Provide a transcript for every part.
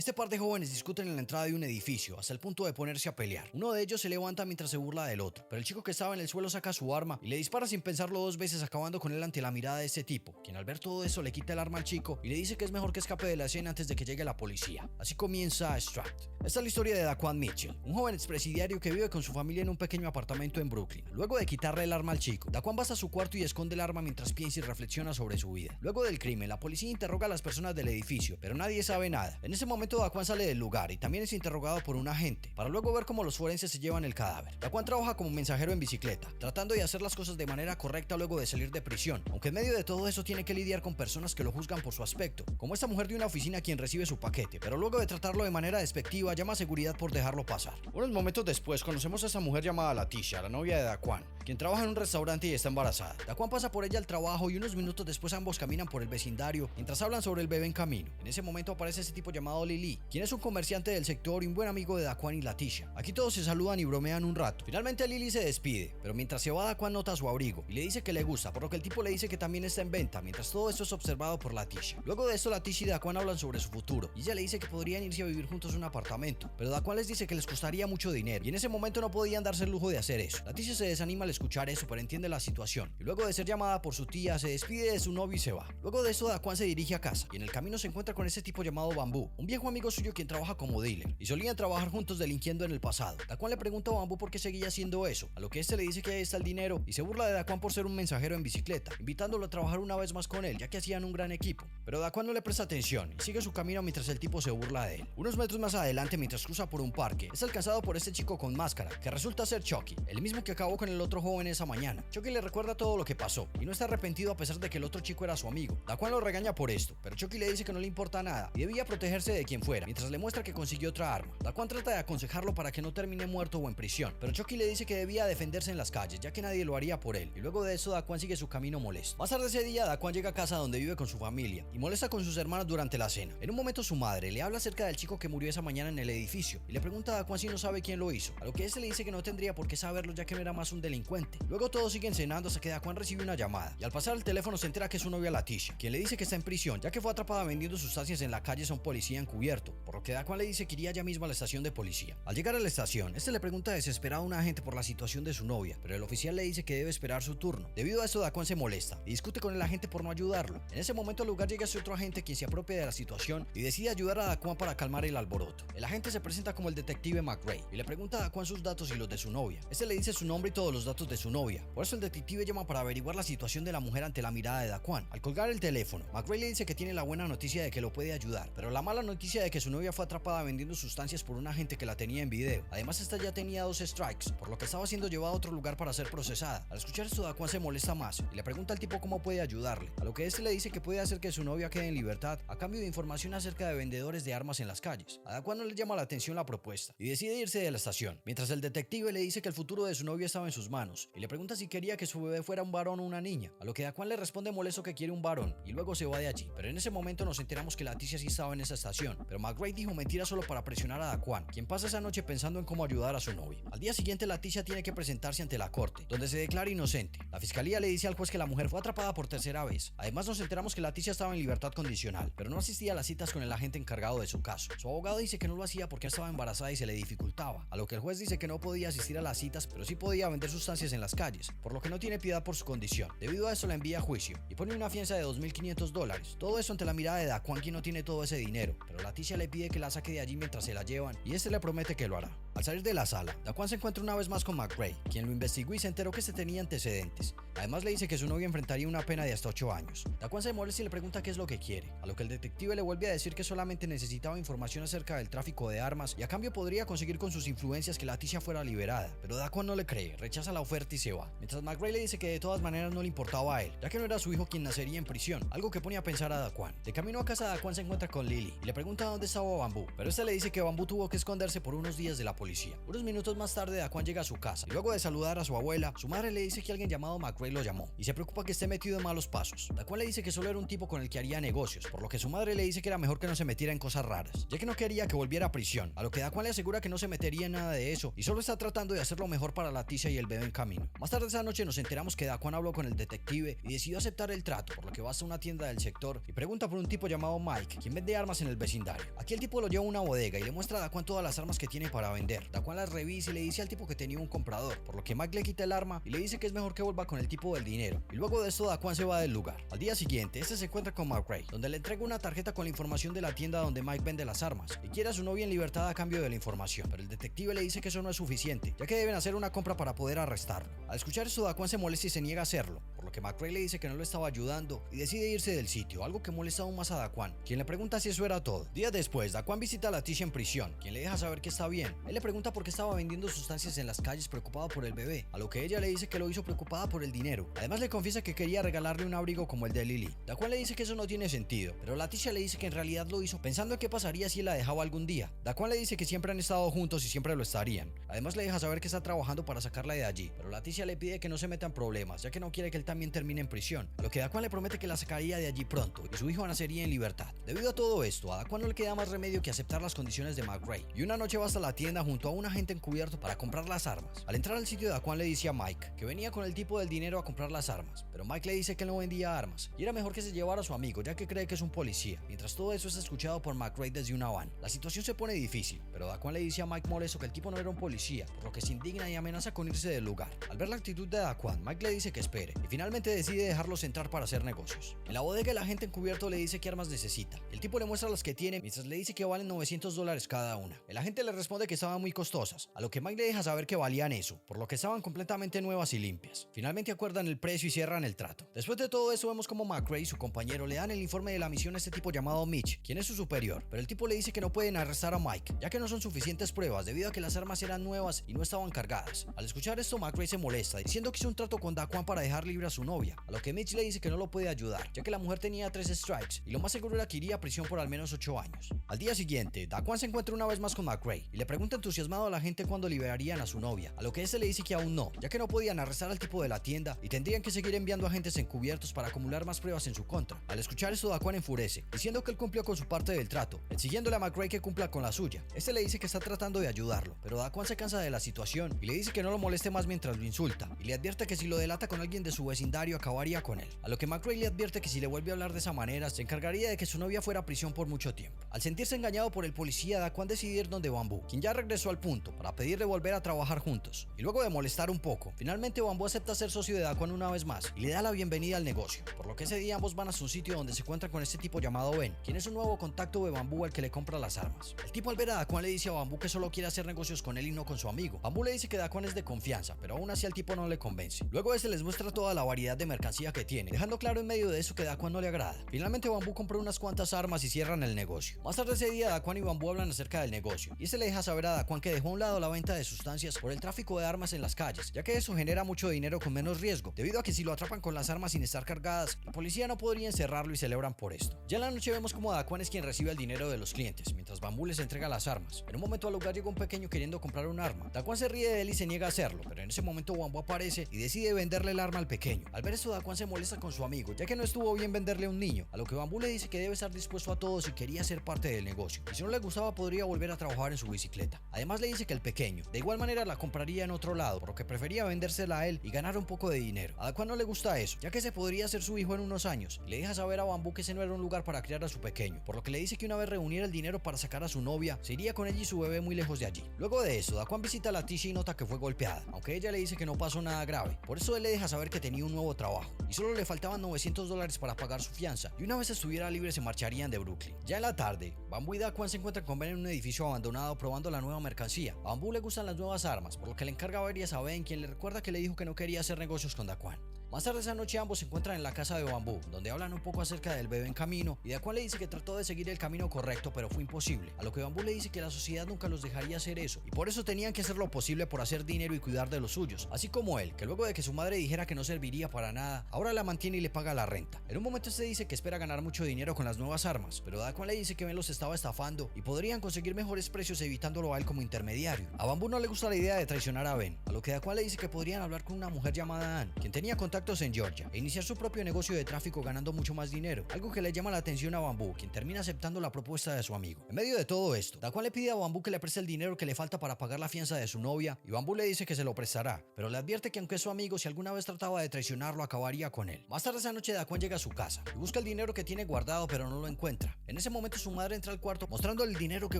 Este par de jóvenes discuten en la entrada de un edificio, hasta el punto de ponerse a pelear. Uno de ellos se levanta mientras se burla del otro, pero el chico que estaba en el suelo saca su arma y le dispara sin pensarlo dos veces, acabando con él ante la mirada de este tipo, quien al ver todo eso le quita el arma al chico y le dice que es mejor que escape de la escena antes de que llegue la policía. Así comienza Strapped. Esta es la historia de Daquan Mitchell, un joven expresidiario que vive con su familia en un pequeño apartamento en Brooklyn. Luego de quitarle el arma al chico, Daquan va hasta su cuarto y esconde el arma mientras piensa y reflexiona sobre su vida. Luego del crimen, la policía interroga a las personas del edificio, pero nadie sabe nada. En ese momento Daquan sale del lugar y también es interrogado por un agente, para luego ver cómo los forenses se llevan el cadáver. Daquan trabaja como mensajero en bicicleta, tratando de hacer las cosas de manera correcta luego de salir de prisión, aunque en medio de todo eso tiene que lidiar con personas que lo juzgan por su aspecto, como esta mujer de una oficina quien recibe su paquete, pero luego de tratarlo de manera despectiva llama a seguridad por dejarlo pasar. Unos momentos después conocemos a esa mujer llamada Leticia, la novia de Daquan, quien trabaja en un restaurante y está embarazada. Daquan pasa por ella al trabajo y unos minutos después ambos caminan por el vecindario mientras hablan sobre el bebé en camino. En ese momento aparece ese tipo llamado Lily, quien es un comerciante del sector y un buen amigo de Daquan y Leticia. Aquí todos se saludan y bromean un rato. Finalmente Lily se despide, pero mientras se va Daquan nota su abrigo y le dice que le gusta, por lo que el tipo le dice que también está en venta, mientras todo esto es observado por Leticia. Luego de esto Leticia y Daquan hablan sobre su futuro y ella le dice que podrían irse a vivir juntos en un apartamento, pero Daquan les dice que les costaría mucho dinero y en ese momento no podían darse el lujo de hacer eso. Leticia se desanima al escuchar eso, pero entiende la situación y luego de ser llamada por su tía se despide de su novio y se va. Luego de eso Daquan se dirige a casa y en el camino se encuentra con ese tipo llamado Bambú, un viejo amigo suyo quien trabaja como dealer y solían trabajar juntos delinquiendo en el pasado. Daquan le pregunta a Bambú por qué seguía haciendo eso, a lo que este le dice que ahí está el dinero y se burla de Daquan por ser un mensajero en bicicleta, invitándolo a trabajar una vez más con él, ya que hacían un gran equipo. Pero Daquan no le presta atención y sigue su camino mientras el tipo se burla de él. Unos metros más adelante, mientras cruza por un parque, es alcanzado por este chico con máscara, que resulta ser Chucky, el mismo que acabó con el otro joven esa mañana. Chucky le recuerda todo lo que pasó y no está arrepentido a pesar de que el otro chico era su amigo. Daquan lo regaña por esto, pero Chucky le dice que no le importa nada y debía protegerse de quien fuera, mientras le muestra que consiguió otra arma. Daquan trata de aconsejarlo para que no termine muerto o en prisión, pero Chucky le dice que debía defenderse en las calles, ya que nadie lo haría por él, y luego de eso Daquan sigue su camino molesto. Más tarde ese día Daquan llega a casa donde vive con su familia y molesta con sus hermanos durante la cena. En un momento su madre le habla acerca del chico que murió esa mañana en el edificio y le pregunta a Daquan si no sabe quién lo hizo, a lo que este le dice que no tendría por qué saberlo ya que no era más un delincuente. Luego todos siguen cenando hasta que Daquan recibe una llamada y al pasar el teléfono se entera que es su novia Leticia, quien le dice que está en prisión ya que fue atrapada vendiendo sustancias en la calle a un policía encubierto, por lo que Daquan le dice que iría ya mismo a la estación de policía. Al llegar a la estación, este le pregunta desesperado a un agente por la situación de su novia, pero el oficial le dice que debe esperar su turno. Debido a esto Daquan se molesta y discute con el agente por no ayudarlo. En ese momento al lugar llega ese otro agente quien se apropia de la situación y decide ayudar a Daquan para calmar el alboroto. El agente se presenta como el detective McRae y le pregunta a Daquan sus datos y los de su novia. Este le dice su nombre y todos los datos de su novia. Por eso el detective llama para averiguar la situación de la mujer ante la mirada de Daquan. Al colgar el teléfono, McRae le dice que tiene la buena noticia de que lo puede ayudar, pero la mala noticia de que su novia fue atrapada vendiendo sustancias por un agente que la tenía en video. Además esta ya tenía 2 strikes, por lo que estaba siendo llevada a otro lugar para ser procesada. Al escuchar esto Daquan se molesta más y le pregunta al tipo cómo puede ayudarle, a lo que este le dice que puede hacer que su novia quede en libertad a cambio de información acerca de vendedores de armas en las calles. A Daquan no le llama la atención la propuesta y decide irse de la estación, mientras el detective le dice que el futuro de su novia estaba en sus manos y le pregunta si quería que su bebé fuera un varón o una niña, a lo que Daquan le responde molesto que quiere un varón y luego se va de allí. Pero en ese momento nos enteramos que Leticia sí estaba en esa estación, pero McRae dijo mentira solo para presionar a Daquan, quien pasa esa noche pensando en cómo ayudar a su novia. Al día siguiente Leticia tiene que presentarse ante la corte, donde se declara inocente. La fiscalía le dice al juez que la mujer fue atrapada por tercera vez. Además nos enteramos que Leticia estaba en libertad condicional, pero no asistía a las citas con el agente encargado de su caso. Su abogado dice que no lo hacía porque estaba embarazada y se le dificultaba, a lo que el juez dice que no podía asistir a las citas, pero sí podía vender sustancias en las calles, por lo que no tiene piedad por su condición. Debido a eso la envía a juicio y pone una fianza de $2.500. Todo eso ante la mirada de Daquan, quien no tiene todo ese dinero, pero Leticia le pide que la saque de allí mientras se la llevan y este le promete que lo hará. Al salir de la sala, Daquan se encuentra una vez más con McRae, quien lo investigó y se enteró que este tenía antecedentes. Además le dice que su novia enfrentaría una pena de hasta 8 años. Daquan se molesta y le pregunta qué es lo que quiere, a lo que el detective le vuelve a decir que solamente necesitaba información acerca del tráfico de armas y a cambio podría conseguir con sus influencias que Leticia fuera liberada. Pero Daquan no le cree, rechaza la oferta y se va, mientras McRae le dice que de todas maneras no le importaba a él, ya que no era su hijo quien nacería en prisión, algo que pone a pensar a Daquan. De camino a casa Daquan se encuentra con Lily y le pregunta dónde estaba Bambú, pero este le dice que Bambú tuvo que esconderse por unos días de la policía. Unos minutos más tarde, Daquan llega a su casa y luego de saludar a su abuela, su madre le dice que alguien llamado McRae lo llamó y se preocupa que esté metido en malos pasos. Daquan le dice que solo era un tipo con el que haría negocios, por lo que su madre le dice que era mejor que no se metiera en cosas raras, ya que no quería que volviera a prisión, a lo que Daquan le asegura que no se metería en nada de eso y solo está tratando de hacer lo mejor para Leticia y el bebé en camino. Más tarde esa noche nos enteramos que Daquan habló con el detective y decidió aceptar el trato, por lo que va hasta una tienda del sector y pregunta por un tipo llamado Mike, quien vende armas en el vecindario. Aquí el tipo lo lleva a una bodega y le muestra a Daquan todas las armas que tiene para vender. Daquan las revisa y le dice al tipo que tenía un comprador, por lo que Mike le quita el arma y le dice que es mejor que vuelva con el tipo del dinero. Y luego de esto Daquan se va del lugar. Al día siguiente, este se encuentra con McRae, donde le entrega una tarjeta con la información de la tienda donde Mike vende las armas y quiere a su novia en libertad a cambio de la información, pero el detective le dice que eso no es suficiente, ya que deben hacer una compra para poder arrestarlo. Al escuchar esto, Daquan se molesta y se niega a hacerlo, por lo que McRae le dice que no lo estaba ayudando y decide irse del sitio, algo que molesta aún más a Daquan, quien le pregunta si eso era todo. Días después, Daquan visita a Leticia en prisión, quien le deja saber que está bien. Él le pregunta por qué estaba vendiendo sustancias en las calles preocupada por el bebé, a lo que ella le dice que lo hizo preocupada por el dinero. Además le confiesa que quería regalarle un abrigo como el de Lily. Daquan le dice que eso no tiene sentido, pero Leticia le dice que en realidad lo hizo pensando en qué pasaría si él la dejaba algún día. Daquan le dice que siempre han estado juntos y siempre lo estarían. Además le deja saber que está trabajando para sacarla de allí, pero Leticia le pide que no se meta en problemas, ya que no quiere que él también termine en prisión, a lo que Daquan le promete que la sacaría de allí pronto y su hijo nacería en libertad. Debido a todo esto, a Daquan no le queda más remedio que aceptar las condiciones de McRae, y una noche va hasta la tienda junto a un agente encubierto para comprar las armas. Al entrar al sitio, Daquan le dice a Mike que venía con el tipo del dinero a comprar las armas, pero Mike le dice que él no vendía armas y era mejor que se llevara a su amigo, ya que cree que es un policía. Mientras todo eso es escuchado por McRae desde una van. La situación se pone difícil, pero Daquan le dice a Mike molesto que el tipo no era un policía, por lo que se indigna y amenaza con irse del lugar. Al ver la actitud de Daquan, Mike le dice que espere y finalmente decide dejarlos entrar para hacer negocios. En la bodega, el agente encubierto le dice qué armas necesita. El tipo le muestra las que tiene mientras le dice que valen $900 cada una. El agente le responde que estaban muy costosas, a lo que Mike le deja saber que valían eso, por lo que estaban completamente nuevas y limpias. Finalmente acuerdan el precio y cierran el trato. Después de todo eso, vemos como McRae y su compañero le dan el informe de la misión a este tipo llamado Mitch, quien es su superior, pero el tipo le dice que no pueden arrestar a Mike, ya que no son suficientes pruebas debido a que las armas eran nuevas y no estaban cargadas. Al escuchar esto, McRae se molesta, diciendo que hizo un trato con Daquan para dejar libre a su novia, a lo que Mitch le dice que no lo puede ayudar, ya que la mujer tenía 3 strikes y lo más seguro era que iría a prisión por al menos 8 años. Al día siguiente, Daquan se encuentra una vez más con McRae y le pregunta entusiasmado a la gente cuándo liberarían a su novia, a lo que este le dice que aún no, ya que no podían arrestar al tipo de la tienda y tendrían que seguir enviando agentes encubiertos para acumular más pruebas en su contra. Al escuchar esto, Daquan enfurece, diciendo que él cumplió con su parte del trato, exigiéndole a McRae que cumpla con la suya. Este le dice que está tratando de ayudarlo, pero Daquan se cansa de la situación y le dice que no lo moleste más mientras lo insulta, y le advierte que si lo delata con alguien de su vecindario acabaría con él, a lo que McRae le advierte que si le vuelve a hablar de esa manera se encargaría de que su novia fuera a prisión por mucho tiempo. Al sentirse engañado por el policía, Daquan decide ir donde Bamboo, quien ya regresó al punto, para pedirle volver a trabajar juntos, y luego de molestar un poco, finalmente Bamboo acepta ser socio de Daquan una vez más y le da la bienvenida al negocio, por lo que ese día ambos van a un sitio donde se encuentran con este tipo llamado Ben, quien es un nuevo contacto de Bamboo al que le compra las armas. El tipo al ver a Daquan le dice a Bamboo que solo quiere hacer negocios con él y no con su amigo. Bamboo le dice que Daquan es de confianza, pero aún así al tipo no le convence. Luego este les muestra toda la variedad de mercancía que tiene, dejando claro en medio de eso que Daquan no le agrada. Finalmente Bamboo compra unas cuantas armas y cierran el negocio. Más tarde ese día, Daquan y Bamboo hablan acerca del negocio, y este le deja saber a Daquan que dejó a un lado la venta de sustancias por el tráfico de armas en las calles, ya que eso genera mucho dinero con menos riesgo, debido a que si lo atrapan con las armas sin estar cargadas, la policía no podría encerrarlo y celebran por esto. Ya en la noche vemos como Daquan es quien recibe el dinero de los clientes, mientras Bamboo les entrega las armas. En un momento al lugar llega un pequeño queriendo comprar un arma. Daquan se ríe de él y se niega a hacerlo, pero en ese momento Bamboo aparece y decide venderle el arma al pequeño. Al ver esto, Daquan se molesta con su amigo, ya que no estuvo bien venderle a un niño, a lo que Bamboo le dice que debe estar dispuesto a todo si quería ser parte del negocio, y si no le gustaba podría volver a trabajar en su bicicleta. Además le dice que el pequeño de igual manera la compraría en otro lado, por lo que prefería vendérsela a él y ganar un poco de dinero. A Daquan no le gusta eso, ya que ese podría ser su hijo en unos años, y le deja saber a Bamboo que ese no era un lugar para criar a su pequeño, por lo que le dice que una vez reuniera el dinero para sacar a su novia, se iría con ella y su bebé muy lejos de allí. Luego de eso, Daquan visita a Leticia y nota que fue golpeada, aunque ella le dice que no pasó nada grave. Por eso él le deja saber que tenía un nuevo trabajo y solo le faltaban $900 para pagar su fianza, y una vez estuviera libre se marcharían de Brooklyn. Ya en la tarde, Bamboo y Daquan se encuentran con Ben en un edificio abandonado probando la nueva mercancía. A Bamboo le gustan las nuevas armas, por lo que le encarga varias a Ben, quien le recuerda que le dijo que no quería hacer negocios con Daquan. Más tarde esa noche ambos se encuentran en la casa de Bambú, donde hablan un poco acerca del bebé en camino, y Daquan le dice que trató de seguir el camino correcto pero fue imposible, a lo que Bambú le dice que la sociedad nunca los dejaría hacer eso, y por eso tenían que hacer lo posible por hacer dinero y cuidar de los suyos, así como él, que luego de que su madre dijera que no serviría para nada, ahora la mantiene y le paga la renta. En un momento dice que espera ganar mucho dinero con las nuevas armas, pero Daquan le dice que Ben los estaba estafando y podrían conseguir mejores precios evitándolo a él como intermediario. A Bambú no le gusta la idea de traicionar a Ben, a lo que Daquan le dice que podrían hablar con una mujer llamada Ann, quien tenía contactos en Georgia, e iniciar su propio negocio de tráfico ganando mucho más dinero, algo que le llama la atención a Bambú, quien termina aceptando la propuesta de su amigo. En medio de todo esto, Daquan le pide a Bambú que le preste el dinero que le falta para pagar la fianza de su novia, y Bambú le dice que se lo prestará, pero le advierte que aunque es su amigo, si alguna vez trataba de traicionarlo, acabaría con él. Más tarde esa noche Daquan llega a su casa y busca el dinero que tiene guardado pero no lo encuentra. En ese momento su madre entra al cuarto mostrándole el dinero que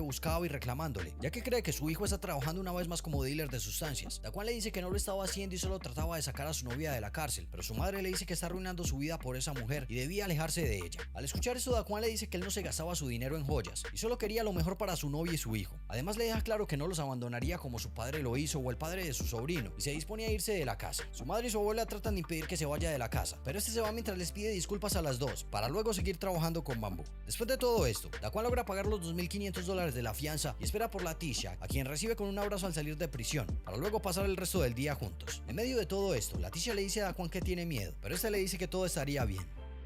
buscaba y reclamándole, ya que cree que su hijo está trabajando una vez más como dealer de sustancias. Daquan le dice que no lo estaba haciendo y solo trataba de sacar a su novia de la cárcel, pero su madre le dice que está arruinando su vida por esa mujer y debía alejarse de ella. Al escuchar eso, Daquan le dice que él no se gastaba su dinero en joyas y solo quería lo mejor para su novia y su hijo. Además le deja claro que no los abandonaría como su padre lo hizo o el padre de su sobrino, y se dispone a irse de la casa. Su madre y su abuela tratan de impedir que se vaya de la casa, pero este se va mientras les pide disculpas a las dos, para luego seguir trabajando con Bambú. Después de todo esto, Daquan logra pagar los $2,500 de la fianza y espera por Latisha, a quien recibe con un abrazo al salir de prisión, para luego pasar el resto del día juntos. En medio de todo esto, Latisha le dice a Daquan que tiene miedo, pero este le dice que todo estaría bien.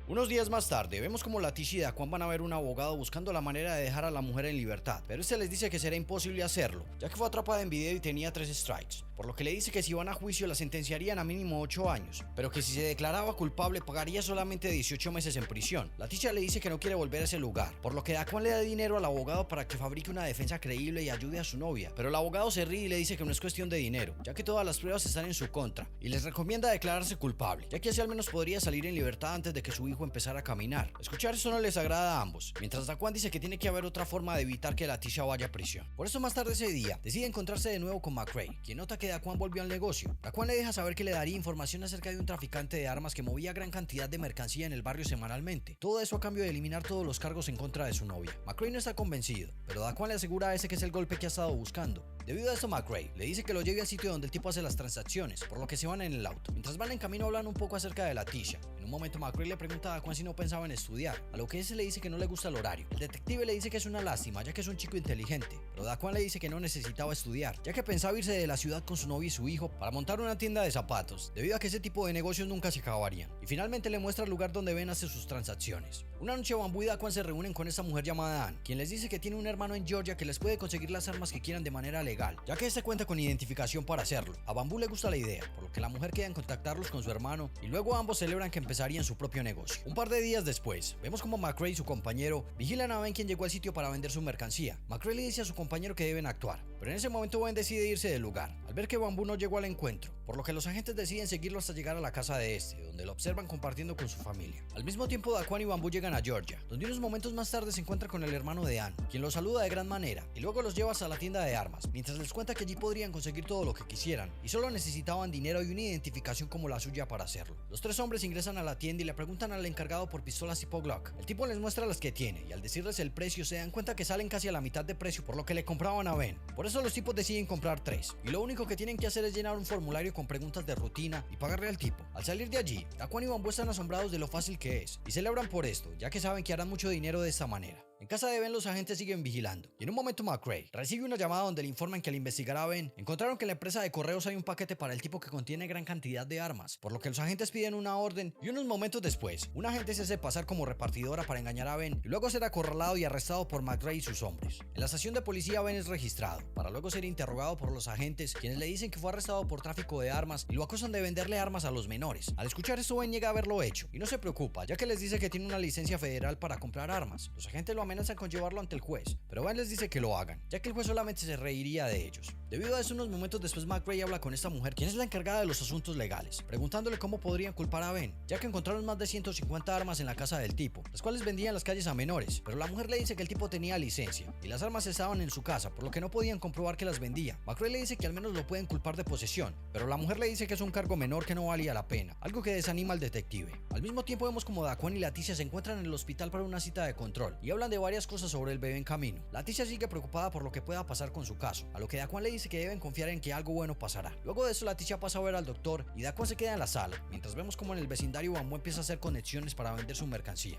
Unos días más tarde, vemos como Latisha y Daquan van a ver un abogado buscando la manera de dejar a la mujer en libertad, pero este les dice que será imposible hacerlo, ya que fue atrapada en video y tenía 3 strikes, por lo que le dice que si van a juicio la sentenciarían a mínimo 8 años, pero que si se declaraba culpable pagaría solamente 18 meses en prisión. Latisha le dice que no quiere volver a ese lugar, por lo que Daquan le da dinero al abogado para que fabrique una defensa creíble y ayude a su novia, pero el abogado se ríe y le dice que no es cuestión de dinero, ya que todas las pruebas están en su contra, y les recomienda declararse culpable, ya que así al menos podría salir en libertad antes de que su hijo empezara a caminar. Escuchar eso no les agrada a ambos, mientras Daquan dice que tiene que haber otra forma de evitar que Latisha vaya a prisión. Por eso más tarde ese día, decide encontrarse de nuevo con McRae, quien nota que Daquan volvió al negocio. Daquan le deja saber que le daría información acerca de un traficante de armas que movía gran cantidad de mercancía en el barrio semanalmente. Todo eso a cambio de eliminar todos los cargos en contra de su novia. McRae no está convencido, pero Daquan le asegura a ese que es el golpe que ha estado buscando. Debido a esto, McRae le dice que lo lleve al sitio donde el tipo hace las transacciones, por lo que se van en el auto. Mientras van en camino hablan un poco acerca de Latisha. En un momento McRae le pregunta a Daquan si no pensaba en estudiar, a lo que ese le dice que no le gusta el horario. El detective le dice que es una lástima, ya que es un chico inteligente, pero Daquan le dice que no necesitaba estudiar, ya que pensaba irse de la ciudad con su novia y su hijo para montar una tienda de zapatos, debido a que ese tipo de negocios nunca se acabarían. Y finalmente le muestra el lugar donde Ben hace sus transacciones. Una noche Bambú y Daquan se reúnen con esa mujer llamada Ann, quien les dice que tiene un hermano en Georgia que les puede conseguir las armas que quieran de manera legal, ya que este cuenta con identificación para hacerlo. A Bambú le gusta la idea, por lo que la mujer queda en contactarlos con su hermano y luego ambos celebran que empezarían su propio negocio. Un par de días después, vemos como McRae y su compañero vigilan a Ben, quien llegó al sitio para vender su mercancía. McRae le dice a su compañero que deben actuar, pero en ese momento Ben decide irse del lugar, al ver que Bambú no llegó al encuentro, por lo que los agentes deciden seguirlo hasta llegar a la casa de este, donde lo observan compartiendo con su familia. Al mismo tiempo, Daquan y Bambú llegan a Georgia, donde unos momentos más tarde se encuentra con el hermano de Ann, quien los saluda de gran manera y luego los lleva hasta la tienda de armas, mientras les cuenta que allí podrían conseguir todo lo que quisieran y solo necesitaban dinero y una identificación como la suya para hacerlo. Los 3 hombres ingresan a la tienda y le preguntan al encargado por pistolas tipo Glock. El tipo les muestra las que tiene y al decirles el precio se dan cuenta que salen casi a la mitad de precio por lo que le compraban a Ben. Por eso los tipos deciden comprar 3 y lo único que tienen que hacer es llenar un formulario con preguntas de rutina y pagarle al tipo. Al salir de allí, Daquan y Bambú están asombrados de lo fácil que es y celebran por esto, ya que saben que harán mucho dinero de esta manera. En casa de Ben los agentes siguen vigilando y en un momento McRae recibe una llamada donde le informan que al investigar a Ben encontraron que en la empresa de correos hay un paquete para el tipo que contiene gran cantidad de armas, por lo que los agentes piden una orden y unos momentos después un agente se hace pasar como repartidora para engañar a Ben y luego ser acorralado y arrestado por McRae y sus hombres. En la estación de policía Ben es registrado para luego ser interrogado por los agentes, quienes le dicen que fue arrestado por tráfico de armas y lo acusan de venderle armas a los menores. Al escuchar esto Ben niega haberlo hecho y no se preocupa, ya que les dice que tiene una licencia federal para comprar armas. Los agentes lo amenazan con llevarlo ante el juez, pero Ben les dice que lo hagan, ya que el juez solamente se reiría de ellos. Debido a eso, unos momentos después McRae habla con esta mujer, quien es la encargada de los asuntos legales, preguntándole cómo podrían culpar a Ben, ya que encontraron más de 150 armas en la casa del tipo, las cuales vendía en las calles a menores, pero la mujer le dice que el tipo tenía licencia y las armas estaban en su casa, por lo que no podían comprobar que las vendía. McRae le dice que al menos lo pueden culpar de posesión, pero la mujer le dice que es un cargo menor que no valía la pena, algo que desanima al detective. Al mismo tiempo vemos como Daquan y Latisha se encuentran en el hospital para una cita de control y hablan de varias cosas sobre el bebé en camino. Latisha sigue preocupada por lo que pueda pasar con su caso, a lo que Daquan le dice que deben confiar en que algo bueno pasará. Luego de eso la Tisha pasa a ver al doctor y Daquan se queda en la sala, mientras vemos como en el vecindario Bambú empieza a hacer conexiones para vender su mercancía.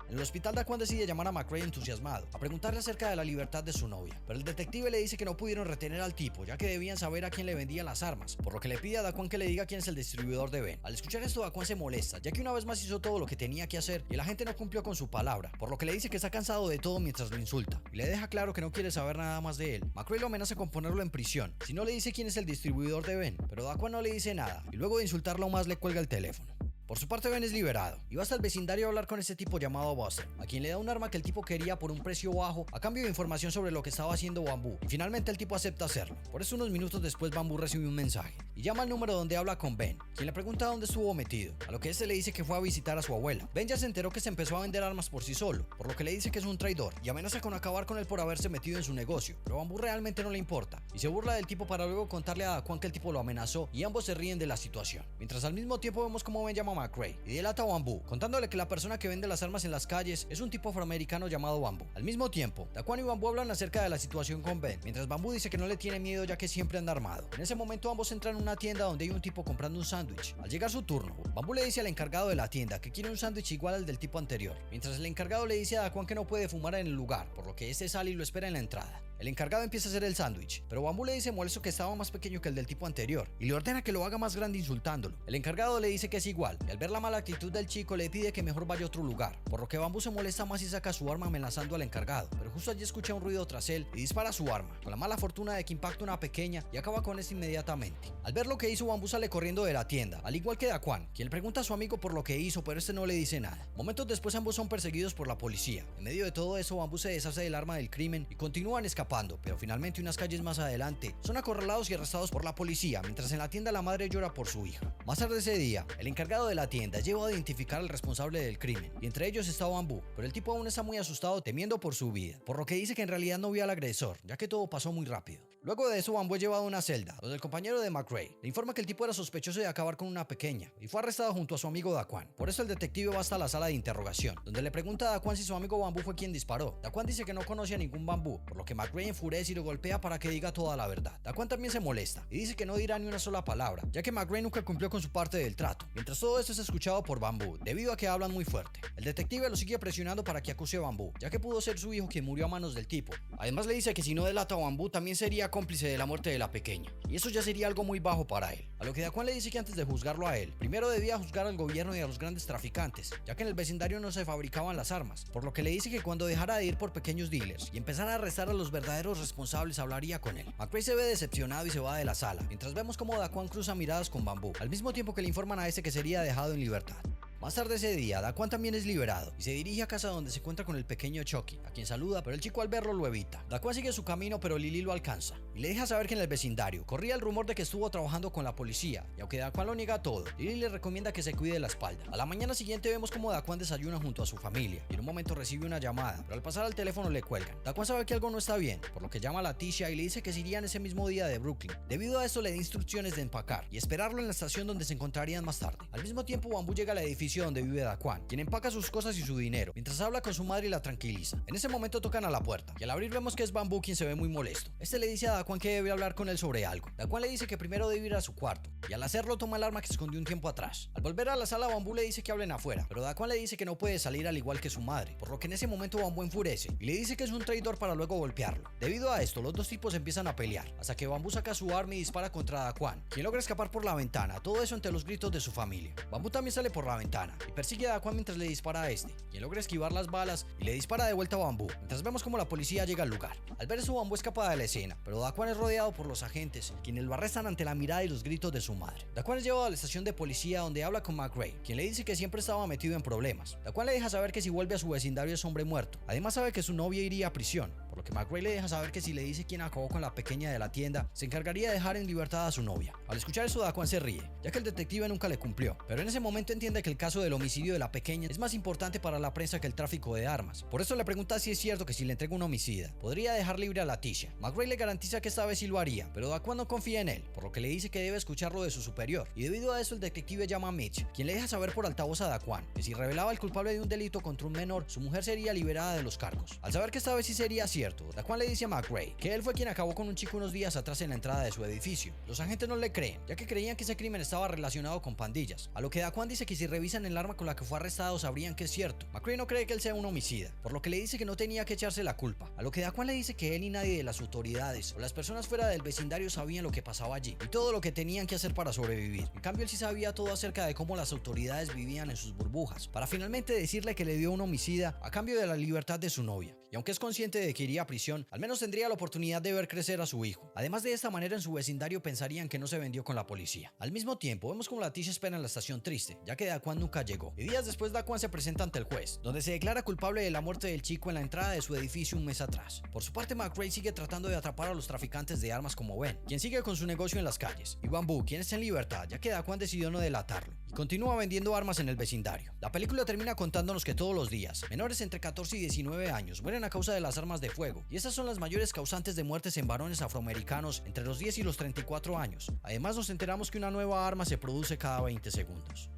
En el hospital, Daquan decide llamar a McRae entusiasmado, a preguntarle acerca de la libertad de su novia, pero el detective le dice que no pudieron retener al tipo, ya que debían saber a quién le vendían las armas, por lo que le pide a Daquan que le diga quién es el distribuidor de Ben. Al escuchar esto, Daquan se molesta, ya que una vez más hizo todo lo que tenía que hacer y el agente no cumplió con su palabra, por lo que le dice que está cansado de todo mientras lo insulta, y le deja claro que no quiere saber nada más de él. McRae lo amenaza con ponerlo en prisión si no le dice quién es el distribuidor de Ben, pero Daquan no le dice nada, y luego de insultarlo más le cuelga el teléfono. Por su parte, Ben es liberado y va hasta el vecindario a hablar con ese tipo llamado Buster, a quien le da un arma que el tipo quería por un precio bajo a cambio de información sobre lo que estaba haciendo Bambú, y finalmente el tipo acepta hacerlo. Por eso unos minutos después Bambú recibe un mensaje y llama al número donde habla con Ben, quien le pregunta dónde estuvo metido, a lo que este le dice que fue a visitar a su abuela. Ben ya se enteró que se empezó a vender armas por sí solo, por lo que le dice que es un traidor y amenaza con acabar con él por haberse metido en su negocio, pero Bambú realmente no le importa y se burla del tipo para luego contarle a Daquan que el tipo lo amenazó, y ambos se ríen de la situación. Mientras al mismo tiempo vemos como Ben llama a McRae y delata a Bambú, contándole que la persona que vende las armas en las calles es un tipo afroamericano llamado Bambú. Al mismo tiempo, Daquan y Bambú hablan acerca de la situación con Ben, mientras Bambú dice que no le tiene miedo ya que siempre anda armado. En ese momento ambos entran en una tienda donde hay un tipo comprando un sándwich. Al llegar su turno, Bambú le dice al encargado de la tienda que quiere un sándwich igual al del tipo anterior, mientras el encargado le dice a Daquan que no puede fumar en el lugar, por lo que este sale y lo espera en la entrada. El encargado empieza a hacer el sándwich, pero Bambú le dice molesto que estaba más pequeño que el del tipo anterior y le ordena que lo haga más grande insultándolo. El encargado le dice que es igual y al ver la mala actitud del chico le pide que mejor vaya a otro lugar, por lo que Bambú se molesta más y saca su arma amenazando al encargado, pero justo allí escucha un ruido tras él y dispara su arma, con la mala fortuna de que impacta una pequeña y acaba con este inmediatamente. Al ver lo que hizo, Bambú sale corriendo de la tienda, al igual que Daquan, quien le pregunta a su amigo por lo que hizo, pero este no le dice nada. Momentos después ambos son perseguidos por la policía. En medio de todo eso, Bambú se deshace del arma del crimen y continúan escapando, pero finalmente unas calles más adelante son acorralados y arrestados por la policía, mientras en la tienda la madre llora por su hija. Más tarde ese día, el encargado de la tienda lleva a identificar al responsable del crimen, y entre ellos está Bambú, pero el tipo aún está muy asustado, temiendo por su vida, por lo que dice que en realidad no vio al agresor, ya que todo pasó muy rápido. Luego de eso, Bambú es llevado a una celda, donde el compañero de McRae le informa que el tipo era sospechoso de acabar con una pequeña, y fue arrestado junto a su amigo Daquan. Por eso el detective va hasta la sala de interrogación, donde le pregunta a Daquan si su amigo Bambú fue quien disparó. Daquan dice que no conoce a ningún Bambú, por lo que McRae enfurece y lo golpea para que diga toda la verdad. Daquan también se molesta y dice que no dirá ni una sola palabra, ya que McRae nunca cumplió con su parte del trato. Mientras todo esto es escuchado por Bambú, debido a que hablan muy fuerte. El detective lo sigue presionando para que acuse a Bambú, ya que pudo ser su hijo quien murió a manos del tipo. Además le dice que si no delata a Bambú también sería cómplice de la muerte de la pequeña, y eso ya sería algo muy bajo para él. A lo que Daquan le dice que antes de juzgarlo a él, primero debía juzgar al gobierno y a los grandes traficantes, ya que en el vecindario no se fabricaban las armas, por lo que le dice que cuando dejara de ir por pequeños dealers y empezara a arrestar a los verdaderos responsables hablaría con él. McRae se ve decepcionado y se va de la sala, mientras vemos como Daquan cruza miradas con Bambú, al mismo tiempo que le informan a este que sería dejado en libertad. Más tarde ese día, Daquan también es liberado y se dirige a casa donde se encuentra con el pequeño Chucky, a quien saluda, pero el chico al verlo lo evita. Daquan sigue su camino, pero Lily lo alcanza y le deja saber que en el vecindario corría el rumor de que estuvo trabajando con la policía, y aunque Daquan lo niega todo, Lily le recomienda que se cuide la espalda. A la mañana siguiente vemos como Daquan desayuna junto a su familia y en un momento recibe una llamada, pero al pasar al teléfono le cuelgan. Daquan sabe que algo no está bien, por lo que llama a la Tisha y le dice que se irían ese mismo día de Brooklyn. Debido a esto le da instrucciones de empacar y esperarlo en la estación donde se encontrarían más tarde. Al mismo tiempo, Bambú llega al edificio donde vive Daquan, quien empaca sus cosas y su dinero, mientras habla con su madre y la tranquiliza. En ese momento tocan a la puerta, y al abrir vemos que es Bambú quien se ve muy molesto. Este le dice a Daquan que debe hablar con él sobre algo. Daquan le dice que primero debe ir a su cuarto, y al hacerlo toma el arma que escondió un tiempo atrás. Al volver a la sala, Bambú le dice que hablen afuera, pero Daquan le dice que no puede salir al igual que su madre, por lo que en ese momento Bambú enfurece, y le dice que es un traidor para luego golpearlo. Debido a esto, los dos tipos empiezan a pelear, hasta que Bambú saca su arma y dispara contra Daquan, quien logra escapar por la ventana, todo eso entre los gritos de su familia. Bambú también sale por la ventana, y persigue a Daquan mientras le dispara a este, quien logra esquivar las balas y le dispara de vuelta a Bambú, mientras vemos como la policía llega al lugar. Al ver eso, Bambú escapa de la escena, pero Daquan es rodeado por los agentes, quienes lo arrestan ante la mirada y los gritos de su madre. Daquan es llevado a la estación de policía donde habla con McRae, quien le dice que siempre estaba metido en problemas. Daquan le deja saber que si vuelve a su vecindario es hombre muerto. Además sabe que su novia iría a prisión, por lo que McRae le deja saber que si le dice quién acabó con la pequeña de la tienda, se encargaría de dejar en libertad a su novia. Al escuchar eso, Daquan se ríe, ya que el detective nunca le cumplió, pero en ese momento entiende que el caso del homicidio de la pequeña es más importante para la prensa que el tráfico de armas. Por eso le pregunta si es cierto que si le entrega un homicida, podría dejar libre a la Tisha. McRae le garantiza que esta vez sí lo haría, pero Daquan no confía en él, por lo que le dice que debe escucharlo de su superior, y debido a eso el detective llama a Mitch, quien le deja saber por altavoz a Daquan que si revelaba el culpable de un delito contra un menor, su mujer sería liberada de los cargos. Al saber que esta vez sí sería cierto, cierto, Daquan le dice a McRae que él fue quien acabó con un chico unos días atrás en la entrada de su edificio. Los agentes no le creen, ya que creían que ese crimen estaba relacionado con pandillas, a lo que Daquan dice que si revisan el arma con la que fue arrestado sabrían que es cierto. McRae no cree que él sea un homicida, por lo que le dice que no tenía que echarse la culpa, a lo que Daquan le dice que él y nadie de las autoridades o las personas fuera del vecindario sabían lo que pasaba allí y todo lo que tenían que hacer para sobrevivir. En cambio, él sí sabía todo acerca de cómo las autoridades vivían en sus burbujas, para finalmente decirle que le dio un homicida a cambio de la libertad de su novia. Y aunque es consciente de que iría a prisión, al menos tendría la oportunidad de ver crecer a su hijo. Además, de esta manera en su vecindario pensarían que no se vendió con la policía. Al mismo tiempo, vemos como Leticia espera en la estación triste, ya que Daquan nunca llegó. Y días después, Daquan se presenta ante el juez, donde se declara culpable de la muerte del chico en la entrada de su edificio un mes atrás. Por su parte, McRae sigue tratando de atrapar a los traficantes de armas como Ben, quien sigue con su negocio en las calles, y Bamboo, quien está en libertad, ya que Daquan decidió no delatarlo, y continúa vendiendo armas en el vecindario. La película termina contándonos que todos los días, menores entre 14 y 19 años mueren a causa de las armas de fuego, y estas son las mayores causantes de muertes en varones afroamericanos entre los 10 y los 34 años. Además, nos enteramos que una nueva arma se produce cada 20 segundos.